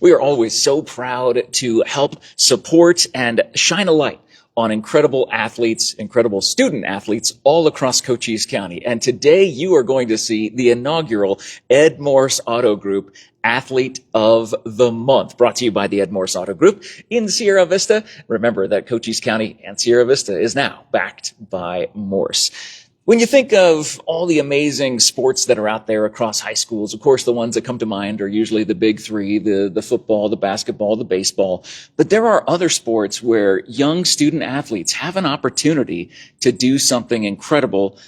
We are always so proud to help support and shine a light on incredible athletes, incredible student athletes all across Cochise County. And today you are going to see the inaugural Ed Morse Auto Group Athlete of the Month, brought to you by the Ed Morse Auto Group in Sierra Vista. Remember that Cochise County and Sierra Vista is now backed by Morse. When you think of all the amazing sports that are out there across high schools, of course, the ones that come to mind are usually the big three, the football, the basketball, the baseball. But there are other sports where young student athletes have an opportunity to do something incredible.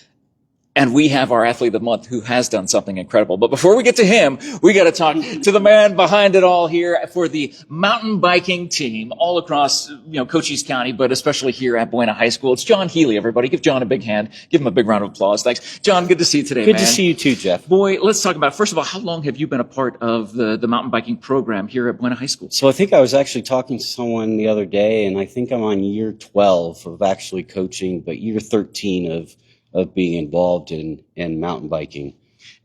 And we have our Athlete of the Month who has done something incredible. But before we get to him, we got to talk to the man behind it all here for the mountain biking team all across, Cochise County, but especially here at Buena High School. It's John Healy, everybody. Give John a big hand. Give him a big round of applause. Thanks. John, good to see you today, man. Good to see you too, Jeff. Boy, let's talk about, first of all, how long have you been a part of the mountain biking program here at Buena High School? So I think I was actually talking to someone the other day, and I think I'm on year 12 of actually coaching, but year 13 of being involved in mountain biking.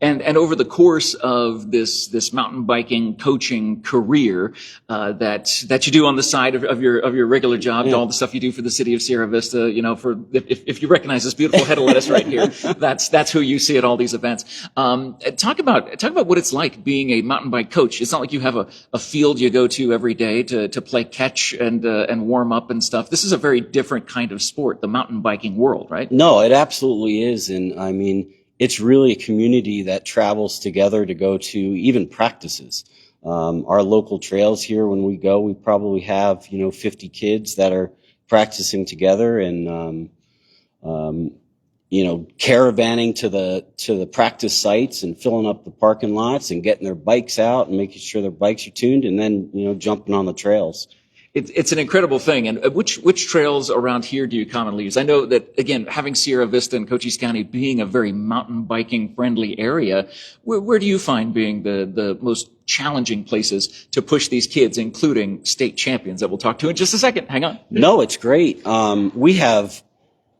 And over the course of this mountain biking coaching career, that you do on the side of your regular job, all the stuff you do for the city of Sierra Vista, if you recognize this beautiful head of lettuce right here, that's who you see at all these events. Talk about what it's like being a mountain bike coach. It's not like you have a field you go to every day to play catch and warm up and stuff. This is a very different kind of sport, the mountain biking world, right? No, it absolutely is. And I mean, it's really a community that travels together to go to even practices. Our local trails here, when we go, we probably have, 50 kids that are practicing together and, caravanning to the practice sites and filling up the parking lots and getting their bikes out and making sure their bikes are tuned and then, jumping on the trails. It's an incredible thing. And which trails around here do you commonly use? I know that, again, having Sierra Vista and Cochise County being a very mountain biking friendly area, where do you find being the most challenging places to push these kids, including state champions that we'll talk to in just a second? Hang on. No, it's great. We have,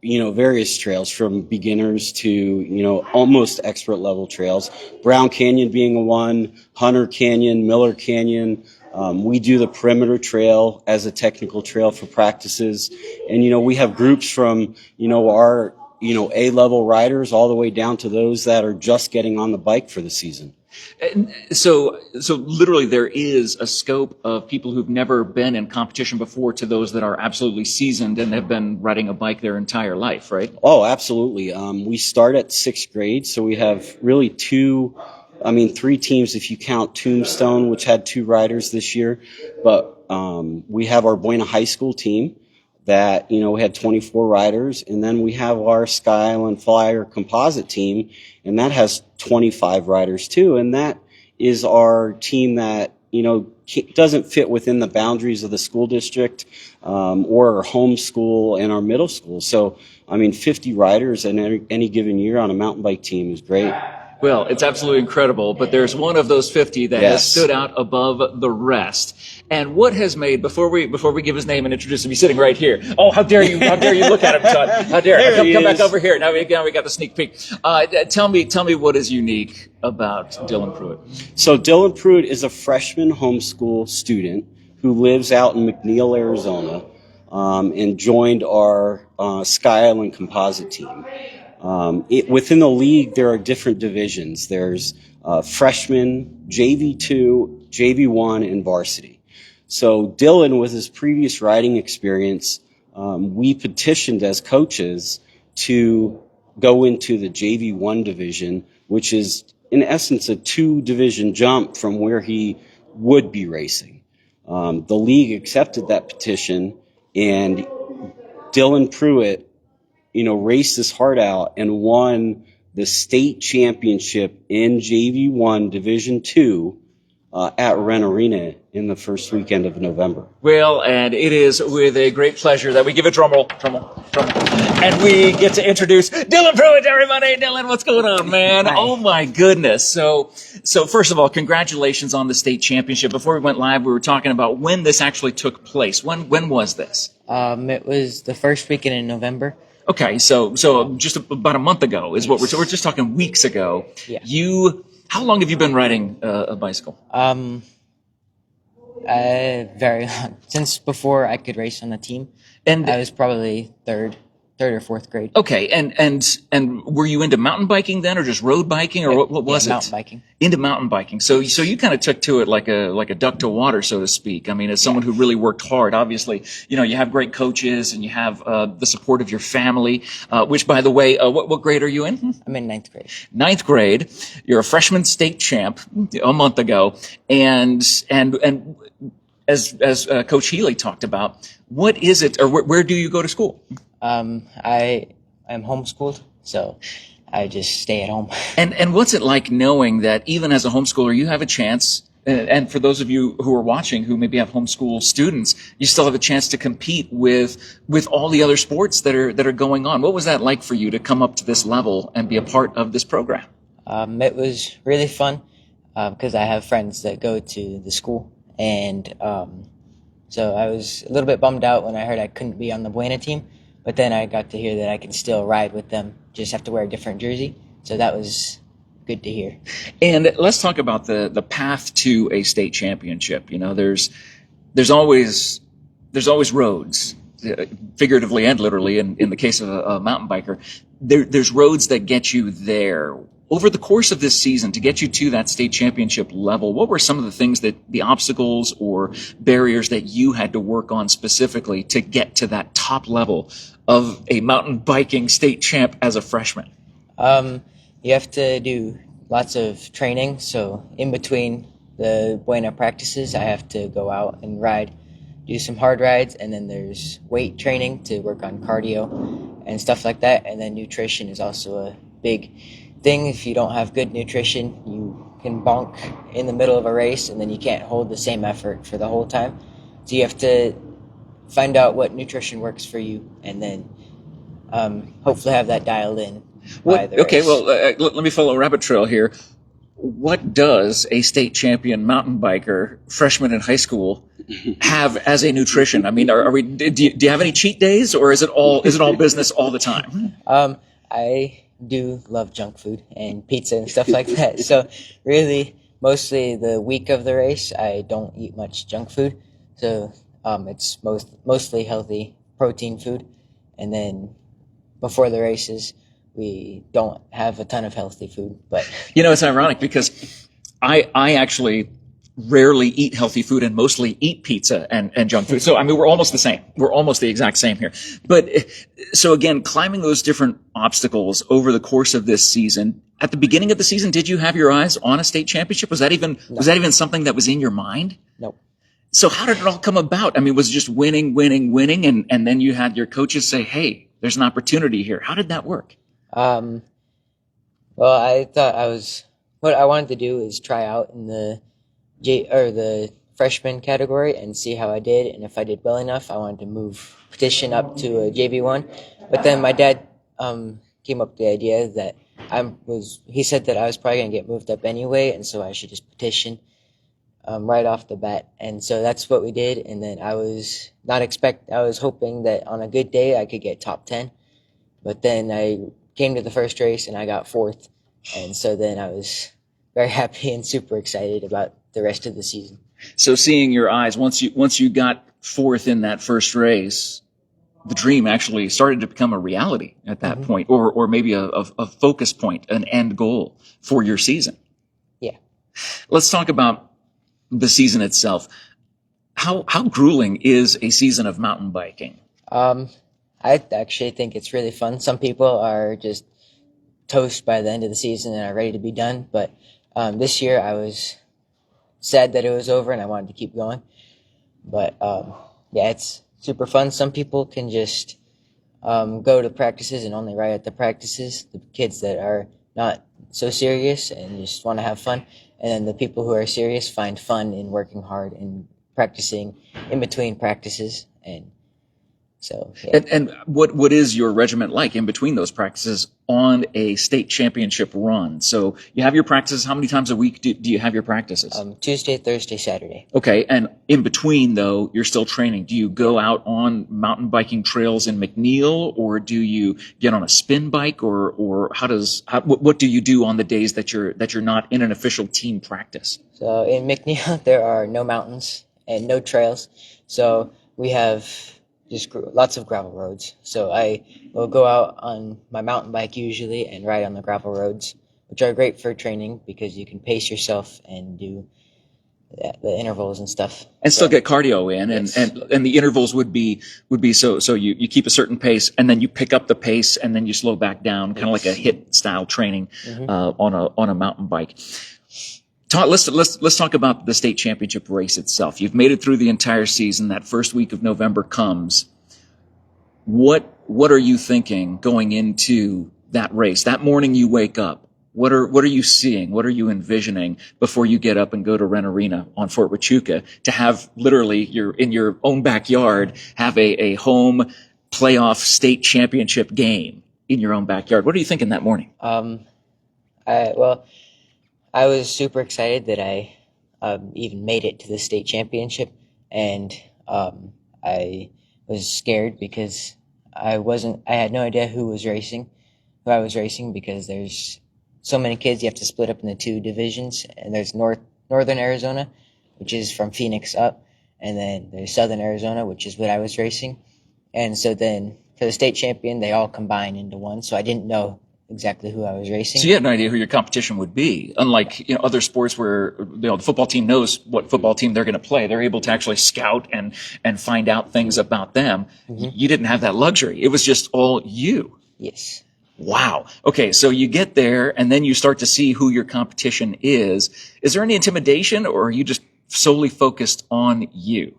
various trails from beginners to, almost expert level trails. Brown Canyon being one, Hunter Canyon, Miller Canyon. We do the perimeter trail as a technical trail for practices. And, we have groups from, our, A-level riders all the way down to those that are just getting on the bike for the season. And so literally there is a scope of people who've never been in competition before to those that are absolutely seasoned and have been riding a bike their entire life, right? Oh, absolutely. We start at 6th grade. So we have really 3 teams if you count Tombstone, which had 2 riders this year. But we have our Buena High School team that, we had 24 riders. And then we have our Sky Island Flyer composite team, and that has 25 riders too. And that is our team that, doesn't fit within the boundaries of the school district or our home school and our middle school. So, 50 riders in any given year on a mountain bike team is great. Well, it's absolutely incredible, but there's one of those 50 that has stood out above the rest. And what has made, before we give his name and introduce him, he's sitting right here. Oh, how dare you look at him, John. How dare you. Come back over here. Now we got the sneak peek. Tell me what is unique about Dylan Pruett. So Dylan Pruett is a freshman homeschool student who lives out in McNeil, Arizona, and joined our Sky Island composite team. Within the league, there are different divisions. There's freshman, JV2, JV1, and varsity. So Dylan, with his previous riding experience, we petitioned as coaches to go into the JV1 division, which is in essence a 2-division jump from where he would be racing. The league accepted that petition, and Dylan Pruett raced his heart out and won the state championship in JV1 Division 2 at Ren Arena in the first weekend of November. Well, and it is with a great pleasure that we give a drum roll, and we get to introduce Dylan Pruett, everybody. Dylan, what's going on, man? Hi. Oh my goodness. So first of all, congratulations on the state championship. Before we went live, we were talking about when this actually took place. When was this? It was the first weekend in November. Okay, so just about a month ago is what we're just talking weeks ago. Yeah. How long have you been riding a bicycle? Very long. Since before I could race on the team, And I was probably third or fourth grade. okay, and were you into mountain biking then, or just road biking, or what was it? Mountain biking. Into mountain biking. So you kind of took to it like a duck to water, so to speak. I mean, as someone who really worked hard, obviously, you know, you have great coaches and you have the support of your family. Which, by the way, what grade are you in? I'm in ninth grade. Ninth grade. You're a freshman state champ a month ago, and as Coach Healy talked about, what is it, or where do you go to school? I am homeschooled, so I just stay at home. And what's it like knowing that even as a homeschooler, you have a chance, and for those of you who are watching who maybe have homeschool students, you still have a chance to compete with all the other sports that are going on. What was that like for you to come up to this level and be a part of this program? It was really fun because I have friends that go to the school, and so I was a little bit bummed out when I heard I couldn't be on the Buena team. But then I got to hear that I can still ride with them, just have to wear a different jersey. So that was good to hear. And let's talk about the path to a state championship. You know, there's always roads, figuratively and literally. In the case of a mountain biker, there's roads that get you there. Over the course of this season, to get you to that state championship level, what were some of the things the obstacles or barriers that you had to work on specifically to get to that top level of a mountain biking state champ as a freshman? You have to do lots of training. So in between the Buena practices, I have to go out and ride, do some hard rides, and then there's weight training to work on cardio and stuff like that. And then nutrition is also a big thing. If you don't have good nutrition, you can bonk in the middle of a race, and then you can't hold the same effort for the whole time. So you have to find out what nutrition works for you, and then hopefully have that dialed in. Okay, well, let me follow a rabbit trail here. What does a state champion mountain biker, freshman in high school, have as a nutrition? I mean, do you have any cheat days, or is it all business all the time? I do love junk food and pizza and stuff like that. So really, mostly the week of the race, I don't eat much junk food. So it's mostly healthy protein food. And then before the races, we don't have a ton of healthy food. But you know, it's ironic because I actually rarely eat healthy food and mostly eat pizza and junk food. So, I mean, we're almost the same. We're almost the exact same here. But so again, climbing those different obstacles over the course of this season, at the beginning of the season, did you have your eyes on a state championship? Was that even something that was in your mind? No. So how did it all come about? I mean, was it just winning, and then you had your coaches say, hey, there's an opportunity here. How did that work? Well, I thought what I wanted to do is try out in the freshman category and see how I did, and if I did well enough, I wanted to petition up to a JV1. But then my dad came up with the idea that he said that I was probably going to get moved up anyway, and so I should just petition right off the bat. And so that's what we did, and then I was hoping that on a good day I could get top 10, but then I came to the first race and I got fourth, and so then I was very happy and super excited about the rest of the season. So seeing your eyes, once you got fourth in that first race, the dream actually started to become a reality at that point, or maybe a focus point, an end goal for your season. Yeah. Let's talk about the season itself. How grueling is a season of mountain biking? I actually think it's really fun. Some people are just toast by the end of the season and are ready to be done, but this year I was sad that it was over and I wanted to keep going. But yeah, it's super fun. Some people can just go to practices and only ride at the practices, the kids that are not so serious and just want to have fun. And then the people who are serious find fun in working hard and practicing in between practices. And so, yeah. And what is your regiment like in between those practices on a state championship run? So you have your practices. How many times a week do you have your practices? Tuesday, Thursday, Saturday. Okay. And in between, though, you're still training. Do you go out on mountain biking trails in McNeil, or do you get on a spin bike, or what do you do on the days that you're not in an official team practice? So in McNeil, there are no mountains, and no trails. So we have just lots of gravel roads. So I will go out on my mountain bike usually and ride on the gravel roads, which are great for training because you can pace yourself and do the intervals and stuff. And still get cardio in, Yes. and the intervals would be so you keep a certain pace, and then you pick up the pace, and then you slow back down, kind of like a HIIT style training on a mountain bike. Let's talk about the state championship race itself. You've made it through the entire season. That first week of November comes. What are you thinking going into that race? That morning you wake up. What are you seeing? What are you envisioning before you get up and go to Wren Arena on Fort Huachuca to have literally in your own backyard have a home playoff state championship game in your own backyard? What are you thinking that morning? I was super excited that I even made it to the state championship, and I was scared because I had no idea who I was racing because there's so many kids. You have to split up into two divisions, and there's Northern Arizona, which is from Phoenix up, and then there's Southern Arizona, which is what I was racing. And so then for the state champion, they all combine into one, so I didn't know exactly who I was racing. So you had no idea who your competition would be, unlike other sports where the football team knows what football team they're going to play. They're able to actually scout and find out things about them. You didn't have that luxury. It was just all you. Yes. Wow. Okay, so you get there, and then you start to see who your competition is. Is there any intimidation, or are you just solely focused on you?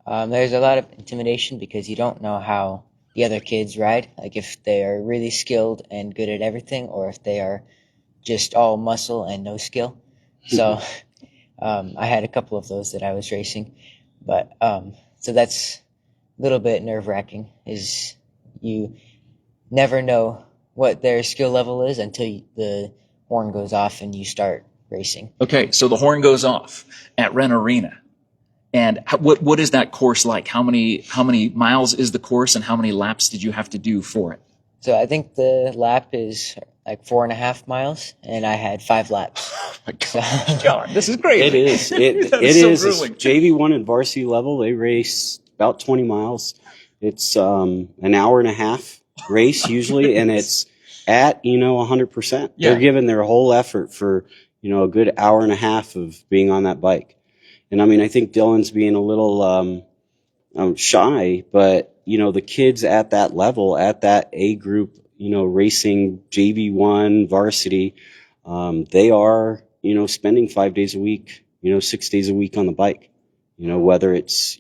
There's a lot of intimidation because you don't know how the other kids ride, like if they are really skilled and good at everything, or if they are just all muscle and no skill. So I had a couple of those that I was racing. But so that's a little bit nerve-wracking, is you never know what their skill level is until the horn goes off and you start racing. Okay, so the horn goes off at Wren Arena. And what is that course like? How many miles is the course, and how many laps did you have to do for it? So I think the lap is like 4.5 miles, and I had 5 laps. Oh my gosh, John, this is great. It is. It is. It's JV1 and varsity level. They race about 20 miles. It's an hour and a half race usually, and it's at 100%. Yeah. They're giving their whole effort for a good hour and a half of being on that bike. And I mean, I think Dylan's being a little shy, but the kids at that level, at that A group, racing JV1 varsity, they are spending 5 days a week, 6 days a week on the bike. Whether it's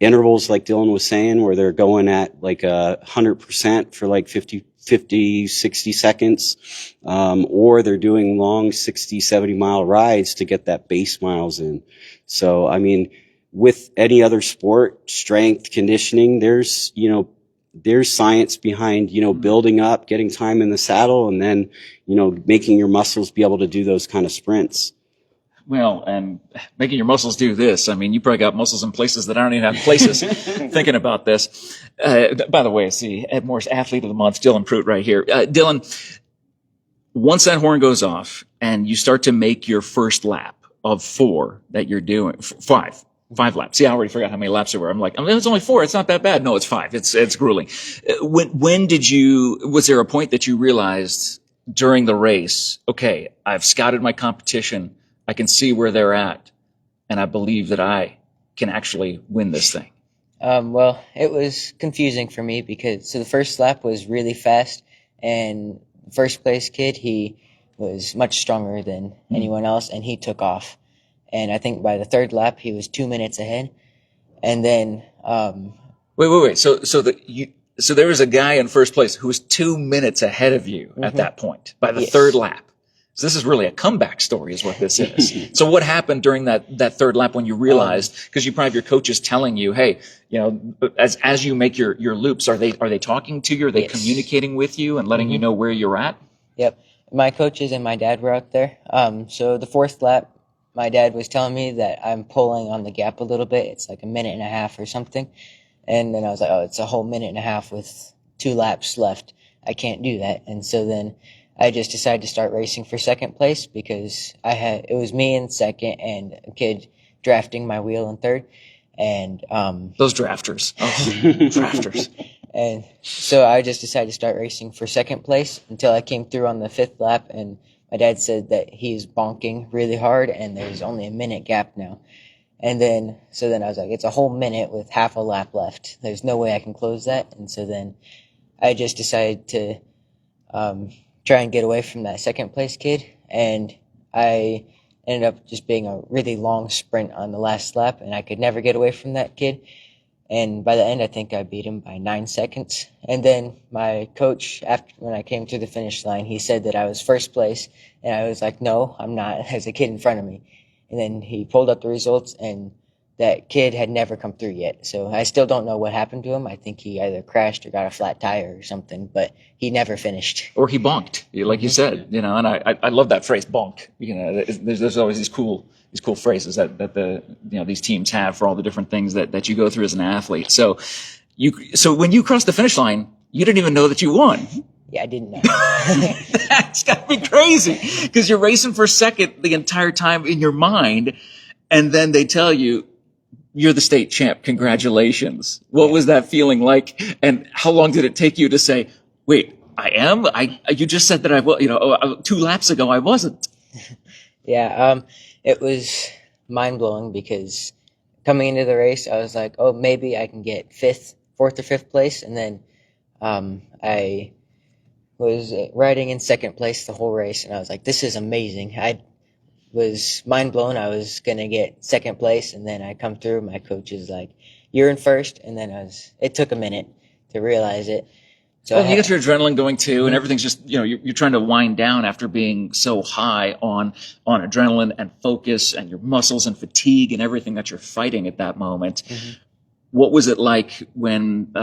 intervals like Dylan was saying, where they're going at like 100% for like 50, 60 seconds, or they're doing long 60, 70 mile rides to get that base miles in. So, I mean, with any other sport, strength, conditioning, there's science behind, building up, getting time in the saddle, and then, making your muscles be able to do those kind of sprints. Well, and making your muscles do this. I mean, you probably got muscles in places that I don't even have places thinking about this. By the way, see, Ed Morse, Athlete of the Month, Dylan Pruett right here. Dylan, once that horn goes off and you start to make your first lap of 4 that you're doing, 5 laps. See, I already forgot how many laps there were. I'm like, it's only 4. It's not that bad. No, it's 5. It's grueling. Was there a point that you realized during the race, okay, I've scouted my competition, I can see where they're at, and I believe that I can actually win this thing? Well, it was confusing for me because the first lap was really fast, and the first place kid, he was much stronger than anyone else, and he took off. And I think by the third lap, he was 2 minutes ahead. And then wait. So there was a guy in first place who was 2 minutes ahead of you at that point by the third lap. So this is really a comeback story is what this is. So what happened during that third lap when you realized, because you probably have your coaches telling you, hey, as you make your loops, are they talking to you? Are they communicating with you and letting you know where you're at? Yep. My coaches and my dad were out there. So the fourth lap, my dad was telling me that I'm pulling on the gap a little bit. It's like 1.5 minutes or something. And then I was like, it's a whole 1.5 minutes with 2 laps left. I can't do that. And so then I just decided to start racing for second place because it was me in second and a kid drafting my wheel in third. And those drafters. Oh, drafters. And so I just decided to start racing for second place until I came through on the 5th lap, and my dad said that he's bonking really hard and there's only a minute gap now. And then I was like, it's a whole minute with half a lap left. There's no way I can close that. And so then I just decided to try and get away from that second place kid. And I ended up just being a really long sprint on the last lap, and I could never get away from that kid. And by the end, I think I beat him by 9 seconds. And then my coach, when I came to the finish line, he said that I was first place. And I was like, no, I'm not. There's a kid in front of me. And then he pulled up the results, and that kid had never come through yet. So I still don't know what happened to him. I think he either crashed or got a flat tire or something, but he never finished. Or he bonked, like you said, and I love that phrase, bonk. There's always these cool phrases that the these teams have for all the different things that you go through as an athlete. So when you crossed the finish line, you didn't even know that you won. Yeah, I didn't know. That's got to be crazy because you're racing for second the entire time in your mind, and then they tell you you're the state champ. Congratulations. What was that feeling like? And how long did it take you to say, wait, I am? You just said that I was, 2 laps ago I wasn't. Yeah, it was mind-blowing because coming into the race, I was like, oh, maybe I can get 4th or 5th place. And then I was riding in second place the whole race, and I was like, this is amazing. I was mind-blown. I was going to get second place, and then I come through. My coach is like, you're in first. And then it took a minute to realize it. So you get your adrenaline going too, and everything's just, you're trying to wind down after being so high on adrenaline and focus and your muscles and fatigue and everything that you're fighting at that moment. Mm-hmm. What was it like when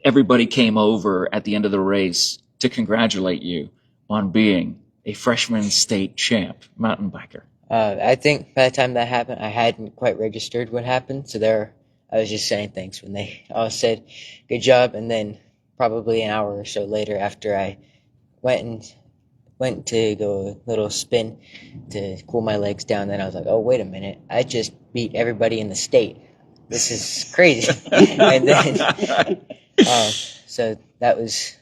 everybody came over at the end of the race to congratulate you on being a freshman state champ mountain biker? I think by the time that happened, I hadn't quite registered what happened. So I was just saying thanks when they all said, good job. And then probably an hour or so later, after I went to go a little spin to cool my legs down, then I was like, oh, wait a minute. I just beat everybody in the state. This is crazy. And then, so that was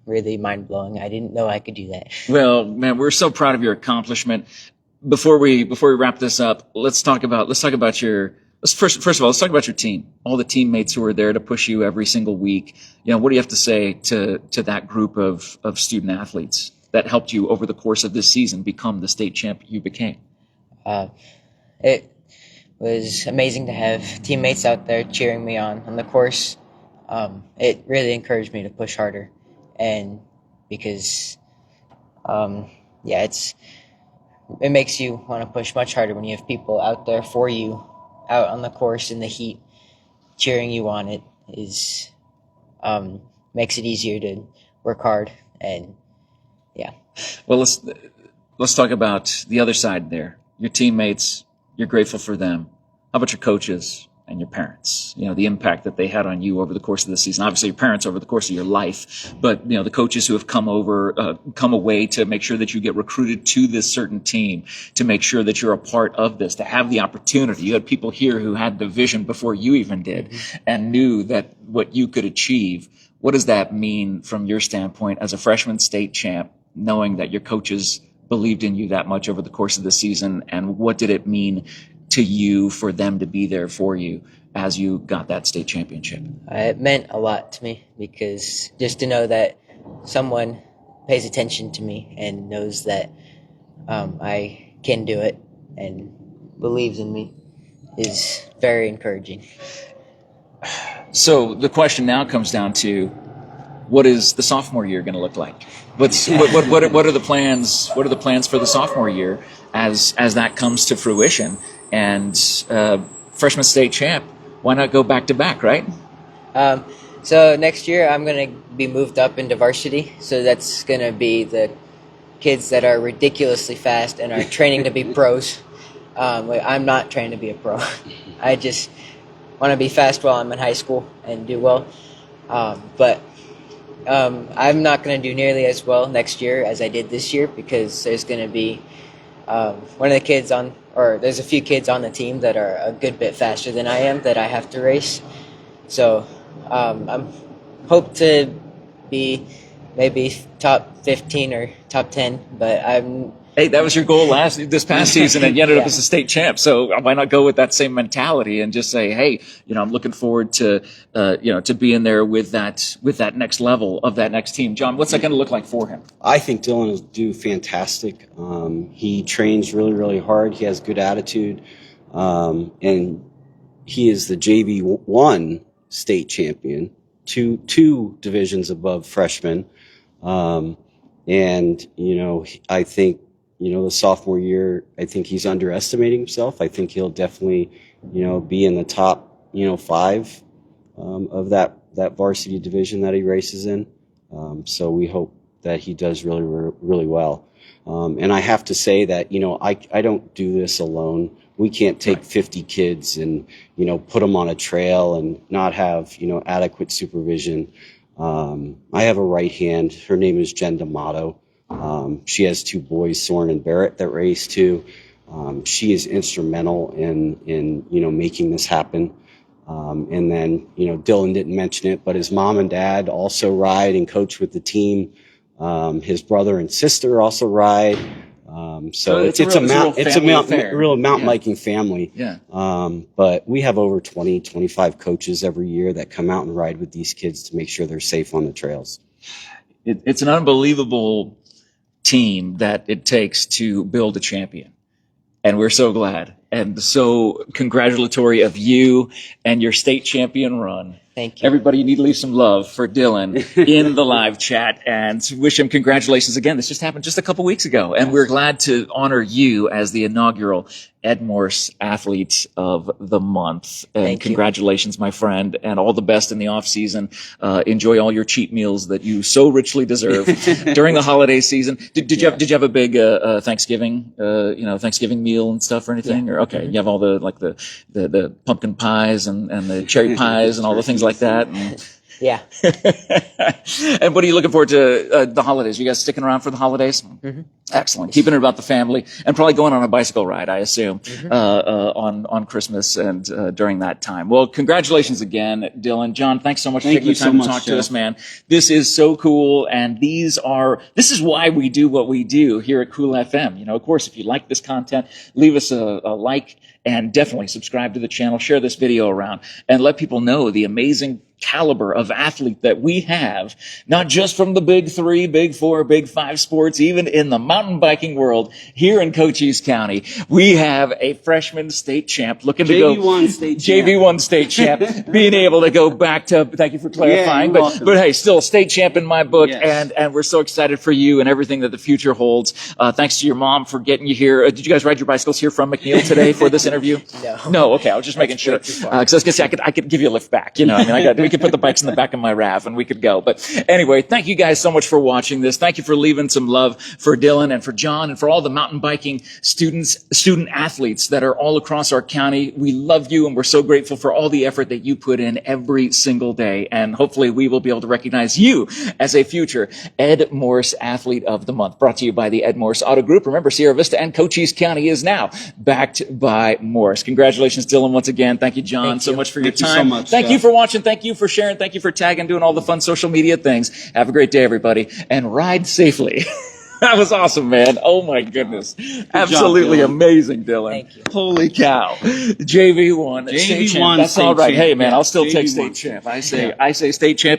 really mind-blowing. I didn't know I could do that. Well, man, we're so proud of your accomplishment. Before we wrap this up, let's talk about your first of all, let's talk about your team. All the teammates who are there to push you every single week. What do you have to say to that group of student athletes that helped you over the course of this season become the state champ you became? It was amazing to have teammates out there cheering me on the course. It really encouraged me to push harder. And because, it makes you want to push much harder when you have people out there for you, out on the course in the heat, cheering you on. It is makes it easier to work hard, and yeah. Well, let's talk about the other side there. Your teammates, you're grateful for them. How about your coaches and your parents? The impact that they had on you over the course of the season. Obviously, your parents over the course of your life, but the coaches who have come away to make sure that you get recruited to this certain team, to make sure that you're a part of this, to have the opportunity. You had people here who had the vision before you even did, and knew that what you could achieve. What does that mean from your standpoint as a freshman state champ, knowing that your coaches believed in you that much over the course of the season, and what did it mean to you for them to be there for you as you got that state championship? It meant a lot to me because just to know that someone pays attention to me and knows that I can do it and believes in me is very encouraging. So the question now comes down to, what is the sophomore year going to look like? What are the plans? What are the plans for the sophomore year as that comes to fruition? And freshman state champ, why not go back to back, right? So next year I'm going to be moved up into varsity. So that's going to be the kids that are ridiculously fast and are training to be pros. I'm not trying to be a pro. I just want to be fast while I'm in high school and do well. But I'm not going to do nearly as well next year as I did this year because there's going to be one of the kids there's a few kids on the team that are a good bit faster than I am that I have to race. So I'm hope to be maybe top 15 or top 10, but Hey, that was your goal this past season, and you ended up as a state champ. So why not go with that same mentality and just say, hey, I'm looking forward to, to being there with that next level of that next team. John, what's that going to look like for him? I think Dylan will do fantastic. He trains really, really hard. He has good attitude, and he is the JV1 state champion, two divisions above freshman. And I think. The sophomore year, I think he's underestimating himself. I think he'll definitely, be in the top, 5 of that varsity division that he races in. So we hope that he does really, really well. And I have to say that, I don't do this alone. We can't take 50 kids and, put them on a trail and not have, adequate supervision. I have a right hand. Her name is Jen D'Amato. She has 2 boys, Soren and Barrett, that race too. She is instrumental in making this happen. And then, Dylan didn't mention it, but his mom and dad also ride and coach with the team. His brother and sister also ride. So it's a real mountain biking family. Yeah. But we have over 20, 25 coaches every year that come out and ride with these kids to make sure they're safe on the trails. It's an unbelievable team that it takes to build a champion. And we're so glad and so congratulatory of you and your state champion run. Thank you. Everybody, you need to leave some love for Dylan in the live chat and wish him congratulations again. This just happened just a couple weeks ago, and we're glad to honor you as the inaugural Ed Morse Athlete of the Month. And congratulations, my friend, and all the best in the off season. Enjoy all your cheat meals that you so richly deserve during the holiday season. Did you have a big Thanksgiving Thanksgiving meal and stuff or anything? Yeah. Or okay, you have all the pumpkin pies and the cherry pies and all the things like that. And, yeah. And what are you looking forward to the holidays? You guys sticking around for the holidays? Mm-hmm. Excellent. Keeping it about the family and probably going on a bicycle ride, I assume, on Christmas and during that time. Well, congratulations again, Dylan. John, thanks so much for taking the time to talk to us, man. This is so cool, and this is why we do what we do here at Cool FM. Of course, if you like this content, leave us a like and definitely subscribe to the channel, share this video around, and let people know the amazing caliber of athlete that we have, not just from the big 3, big 4, big 5 sports, even in the mountain biking world here in Cochise County. We have a freshman state champ looking to go JV1 state champ, being able to go back to, thank you for clarifying, but hey, still a state champ in my book. Yes. And we're so excited for you and everything that the future holds. Thanks to your mom for getting you here. Did you guys ride your bicycles here from McNeil today for this interview? No. Okay. I was just making sure. Cause I was gonna say, I could give you a lift back, we could put the bikes in the back of my RAV and we could go. But anyway, thank you guys so much for watching this. Thank you for leaving some love for Dylan and for John and for all the mountain biking student athletes that are all across our county. We love you and we're so grateful for all the effort that you put in every single day. And hopefully we will be able to recognize you as a future Ed Morse Athlete of the Month. Brought to you by the Ed Morse Auto Group. Remember, Sierra Vista and Cochise County is now backed by Morse. Congratulations, Dylan, once again. Thank you, John, so much for your time. Thank you so much. Thank you for watching. Thank you for sharing. Thank you for tagging, doing all the fun social media things. Have a great day, everybody, and ride safely. That was awesome, man. Oh, my goodness. Absolutely amazing, Dylan. Thank you. Holy cow. JV1 state champ. That's all right. Hey, man, I'll still take state champ. I say state champ is